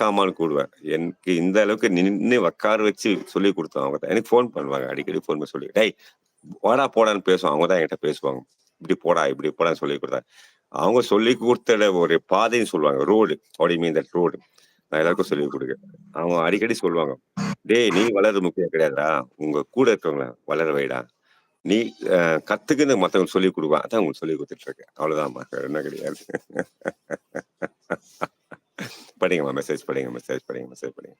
காமான்னு கூடுவேன். எனக்கு இந்த அளவுக்கு நின்னு உட்கார வச்சு சொல்லிக் குடுத்தோம் அவங்க தான். எனக்கு ஃபோன் பண்ணுவாங்க. அடிக்கடி ஃபோன் பண்ணி சொல்லி, "டேய் வாடா, போடான்னு" பேசுவோம். அவங்க தான் என்கிட்ட பேசுவாங்க. "இப்படி போடா, இப்படி போடான்னு" சொல்லிக் குடுத்தாங்க. அவங்க சொல்லிக் குடுத்த ஒரு பாதைன்னு சொல்லுவாங்க. Road. What you mean that road. நான் எல்லாருக்கும் சொல்லிக் குடுக்கேன். அவங்க அடிக்கடி சொல்லுவாங்க, "டேய் நீ வளர்றது முக்கியம் கிடையாதுடா. உங்க கூட இருக்கவங்கள வளர வைடா. நீ கத்துக்குன்னு மத்தவங்களுக்கு சொல்லிக் குடுப்பா." அதான் உங்களுக்கு சொல்லிக் குடுத்துட்டு இருக்கேன். அவ்வளவுதான்மா. வேற என்ன கிடையாது. படிங்கம்மா மெசேஜ் படிங்க, மெசேஜ் படிங்க, மெசேஜ் படிங்க.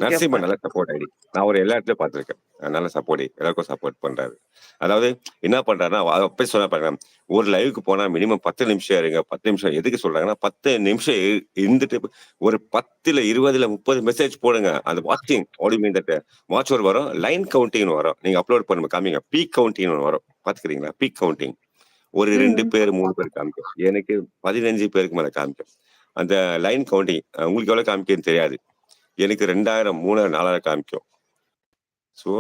நரசிம்மன் நல்ல சப்போர்ட் ஐடி. நான் ஒரு எல்லா இடத்துலயும் பார்த்துருக்கேன். நல்ல சப்போர்ட் எல்லாருக்கும் சப்போர்ட் பண்றாரு. அதாவது என்ன பண்றாருன்னா, அப்பயே சொன்னா பாருங்க, ஒரு லைவ்க்கு போனா மினிமம் 10 நிமிஷம் இருங்க. 10 நிமிஷம் எதுக்கு சொல்றாங்கன்னா, 10 நிமிஷம் இருந்துட்டு ஒரு 10ல 20ல 30 மெசேஜ் போடுங்க. அந்த வாட்சிங் what you mean that watch hour வரும். லைன் கவுண்டிங்னு வரும். நீங்க அப்லோட் பண்ணுங்க காமிங்க. பீக் கவுண்டிங்னு வரும். பாத்துக்கிறீங்களா? Peak counting. ஒரு 2 பேர் 3 பேர் காமிக்கும். எனக்கு 15 பேருக்கு மேல காமிக்கும். அந்த லைன் கவுண்டிங் உங்களுக்கு எவ்வளவு காமிக்குன்னு தெரியாது. எனக்கு 2000, 3000, 4000 காமிக்கும். சோ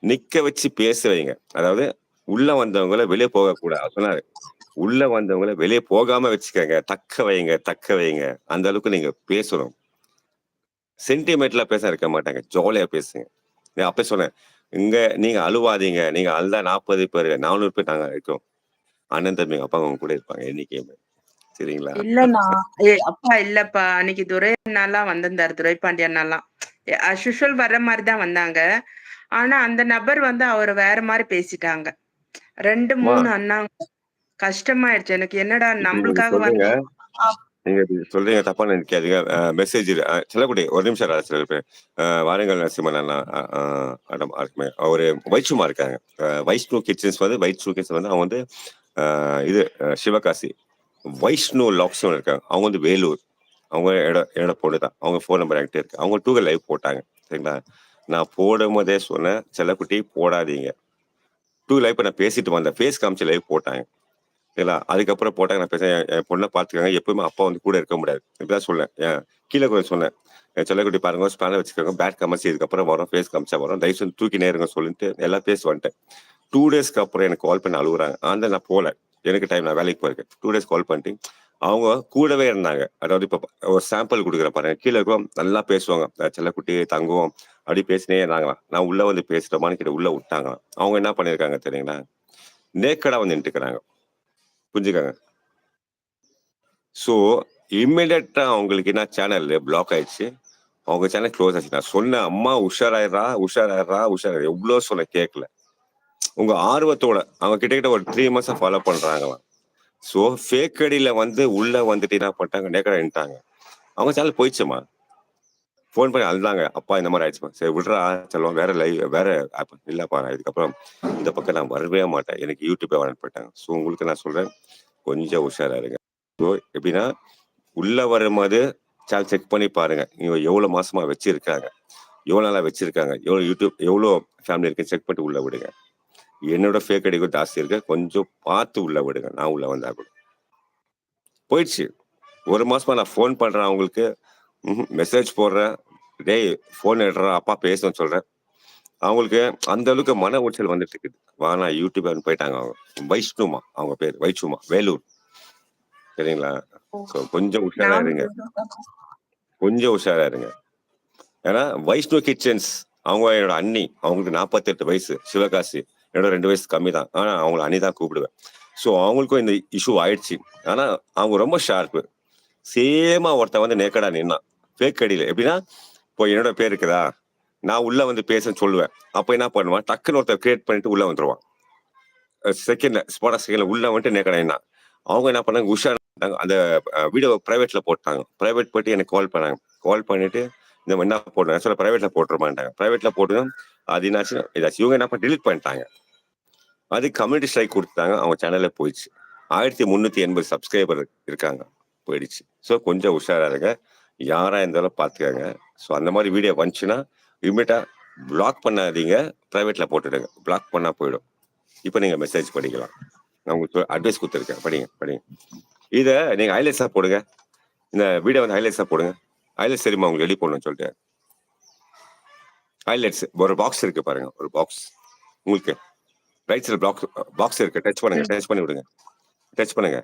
நிக்க வச்சு பேச வைங்க. அதாவது உள்ள வந்தவங்கள வெளிய போகக்கூடாது. சொன்னாரு. உள்ள வந்தவங்கள வெளிய போகாம வச்சுக்கங்க. தக்க வைங்க, தக்க வைங்க. அந்த அளவுக்கு நீங்க பேசணும். சென்டிமென்ட்லா பேச இருக்க மாட்டாங்க. ஜாலியா பேசுங்க. நான் அப்பயே சொன்னேன். இங்க நீங்க அழுவாதீங்க. நீங்க அழுதா 40 பேரு, 400 பேர் நாங்க இருக்கோம். அண்ணன், தம்பி, அப்பா அவங்க கூட இருப்பாங்க என்னைக்குமே. சரிங்களா? இல்லண்ணா. அப்பா இல்லப்பா. அன்னைக்கு துரை அண்ணாலாம் வந்திருந்தாரு. துரைபாண்டி அண்ணாலாம். அஸ் யூசுவல் வர்ற மாரி தான் வந்தாங்க. ஆனா அந்த நபர் வந்து அவர வேற மாரி பேசிட்டாங்க. 2, 3 அண்ணாங்க. கஷ்டமாயிடுச்சு. எனக்கு என்னடா நீங்க நம்மளுக்காக சொல்றீங்க. வந்து நீங்க சொல்றீங்க தப்பா நினைக்காதீங்க. மெசேஜ் செல்லக்குடி ஒரு நிமிஷம் சில பேர். வாருங்கள் நரசிம்மன் அண்ணா. அவரு வைஷ்ணுமா இருக்காங்க. வைஷ்ணு கிச்சன்ஸ் வந்து வைஷ்ணு கிச்சன்ஸ் வந்து அவங்க வந்து இது சிவகாசி. வைஷ்ணு லாக்ஸ் இருக்காங்க. அவங்க வந்து வேலூர். அவங்க என்னோட பொண்ணு தான். அவங்க ஃபோன் நம்பர் என்கிட்ட இருக்கு. அவங்க 2 லைவ் போட்டாங்க. சரிங்களா? நான் போடும் போதே சொன்னேன், செல்லக்குட்டி போடாதீங்க. 2 லைவ் நான் பேசிட்டு வந்தேன். ஃபேஸ் காமிச்சு லைவ் போட்டாங்க. சரிங்களா? அதுக்கப்புறம் போட்டாங்க. நான் பேசுறேன், என் பொண்ணை பார்த்துக்கங்க. எப்பவுமே அப்பா வந்து கூட இருக்க முடியாது. இப்படிதான் சொன்னேன். கீழே கொஞ்சம் சொன்னேன். செல்லக்குட்டி பாருங்க, ஸ்பேனர் வச்சுக்கோங்க. பேட் காமிச்சு இதுக்கப்புறம் வரும். ஃபேஸ் காமிச்சா வரும். தயவு செஞ்சு தூக்கி நேருங்க சொல்லிட்டு எல்லாம் பேசி வந்துட்டேன். 2 டேஸ்க்கு அப்புறம் எனக்கு கால் பண்ணி அழுகுறாங்க. நான் போல. எனக்கு டைம் நான் வேலைக்கு போயிருக்கேன். 2 டேஸ் கால் பண்ணிட்டு அவங்க கூடவே இருந்தாங்க. அதாவது இப்ப ஒரு சாம்பிள் குடுக்குறேன் பாருங்க. கீழ இருக்கோம் நல்லா பேசுவாங்க. செல்லக்குட்டி, தங்கம் அப்படி பேசினே இருந்தாங்களாம். நான் உள்ள வந்து பேசுறோமான்னு கிட்ட உள்ள விட்டாங்களாம். அவங்க என்ன பண்ணிருக்காங்க தெரியுங்களா? நேக்கடா வந்து நின்னுட்டுருக்காங்க. புரிஞ்சுக்கங்க. சோ இம்மீடியட்டா அவங்களுக்கு என்ன சேனல் பிளாக் ஆயிடுச்சு. அவங்க சேனல் க்ளோஸ் ஆச்சு. நான் சொன்னேன், அம்மா உஷாராயிரா, உஷாராயிரா, உஷாராயிரா. எவ்வளவு சொன்ன கேட்கல. உங்க ஆர்வத்தோட அவங்க கிட்ட ஒரு 3 மாசம் ஃபாலோ பண்றாங்களாம். சோ ஃபேக் ஐடியில வந்து உள்ள வந்துட்டு என்ன பண்ணிட்டாங்க, நேக்கடா நின்னுட்டாங்க. அவங்க சேனல் போயிடுச்சுமா. ஃபோன் பண்ணி அழுதாங்க. அப்பா இந்த மாதிரி ஆயிடுச்சுமா. சரி விட்றா செல்லம், வேற ஆப் இல்லப்பா. இதுக்கப்புறம் இந்த பக்கம் நான் வரவே மாட்டேன். எனக்கு யூடியூபே வேணாம்னு போயிட்டாங்க. ஸோ உங்களுக்கு நான் சொல்றேன், கொஞ்சம் உஷாரா இருங்க. ஸோ எப்படின்னா உள்ள வரும்போது சேனல் செக் பண்ணி பாருங்க. இவங்க எவ்வளவு மாசமா வச்சிருக்காங்க, எவ்வளவு நாளா வச்சிருக்காங்க, எவ்வளவு யூடியூப் எவ்வளவு ஃபேமிலி இருக்கு செக் பண்ணிட்டு உள்ள விடுங்க. என்னோட ஃபேக் ஐடிக்கும் ஜாஸ்தி இருக்கு. கொஞ்சம் பார்த்து உள்ள விடுங்க. நான் உள்ள வந்தா கூட போயிடுச்சு. 1 மாசமா நான் ஃபோன் பண்றேன் அவங்களுக்கு. மெசேஜ் போடுறேன். டேய் ஃபோன் எடுறா, அப்பா பேசணும்னு சொல்றேன். அவங்களுக்கு அந்த அளவுக்கு மன உளைச்சல் வந்துட்டு இருக்குது. வானா யூடியூப்னு போயிட்டாங்க அவங்க. வைஷ்ணுமா அவங்க பேர். வைஷ்ணுமா வேலூர். சரிங்களா? ஸோ கொஞ்சம் உஷாரா இருங்க. கொஞ்சம் உஷாரா இருங்க. ஏன்னா வைஷ்ணு கிச்சன்ஸ் அவங்க என்னோட அண்ணி. அவங்களுக்கு 48 வயசு. சிவகாசி. என்னோட 2 வயசு கம்மி தான். ஆனா அவங்கள அண்ணி தான் கூப்பிடுவேன். ஸோ அவங்களுக்கும் இந்த இஷ்யூ ஆயிடுச்சு. ஆனா அவங்க ரொம்ப ஷார்ப்பு. சேமா ஒருத்தன் வந்து நேக்கடா நின்னான். ஃபேக் ஐடியில. எப்படின்னா இப்போ என்னோட பேர் இருக்குதா, நான் உள்ள வந்து பேசுன்னு சொல்லுவேன். அப்ப என்ன பண்ணுவான், டக்குன்னு ஒருத்தர் கிரியேட் பண்ணிட்டு உள்ள வந்துருவான். செகண்ட்ல உள்ள வந்துட்டு நேக்கடா நின்னான். அவங்க என்ன பண்ணாங்க, உஷார் அந்த வீடியோ பிரைவேட்ல போட்டாங்க. பிரைவேட் போயிட்டு எனக்கு கால் பண்ணாங்க. கால் பண்ணிட்டு இந்த மாதிரி என்ன போடுறேன் சொல்ல, பிரைவேட்ல போட்டுருமாட்டாங்க. பிரைவேட்ல போட்டு அது என்னாச்சு ஏதாச்சும் இவங்க என்ன பண்ண டிலீட் பண்ணிட்டாங்க. அது கம்யூனிட்டி ஸ்ட்ரைக் கொடுத்தாங்க. அவங்க சேனல்ல போயிடுச்சு. 1380 சப்ஸ்கிரைபர் இருக்காங்க. போயிடுச்சு. ஸோ கொஞ்சம் உஷாரா இருங்க. யாரா இருந்தாலும் பார்த்துக்கங்க. ஸோ அந்த மாதிரி வீடியோ வந்துச்சுன்னா இமீடியட்டா பிளாக் பண்ணாதீங்க. பிரைவேட்ல போட்டுடுங்க. பிளாக் பண்ணா போயிடும். இப்போ நீங்க மெசேஜ் படிக்கலாம். நான் உங்களுக்கு அட்வைஸ் கொடுத்துருக்கேன். படிங்க. இதை நீங்க ஹைலைட்ஸா போடுங்க. இந்த வீடியோ வந்து ஹைலைட்ஸா போடுங்க. ஹைலைட்ஸ் தெரியுமா உங்களுக்கு ரெடி பண்ணணும்னு சொல்லிட்டு ஹைலைட்ஸ் ஒரு பாக்ஸ் இருக்கு பாருங்க. ஒரு பாக்ஸ் உங்களுக்கு ரைட் சைடு பாக்ஸ் இருக்கு. டச் பண்ணுங்க. டச் பண்ணி விடுங்க. டச் பண்ணுங்க.